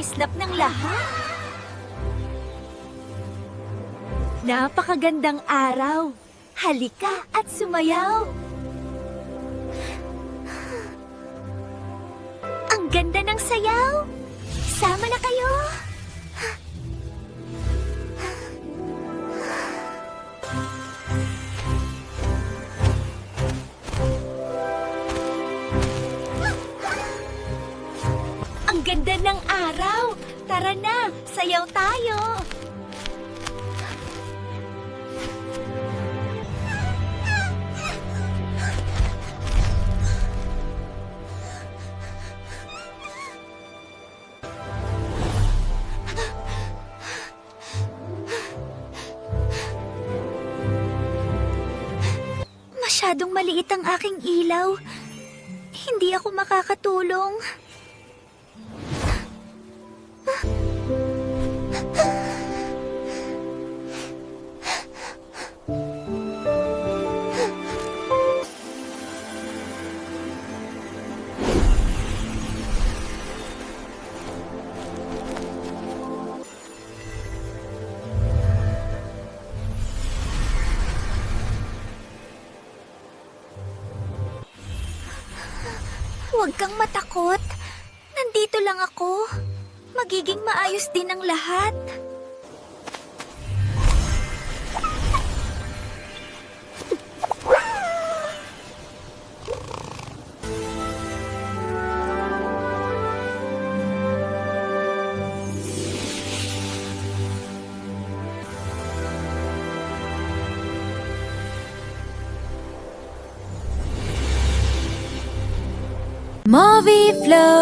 kislap ng lahat. Napakagandang araw. Halika at sumayaw. Ang ganda ng sayaw. Sama na kayo. Ang ganda ng araw. Tara na, sayaw tayo. Masyadong maliit ang aking ilaw. Hindi ako makakatulong. Huwag kang matakot. Nandito lang ako. Magiging maayos din ang lahat. Movie Flow.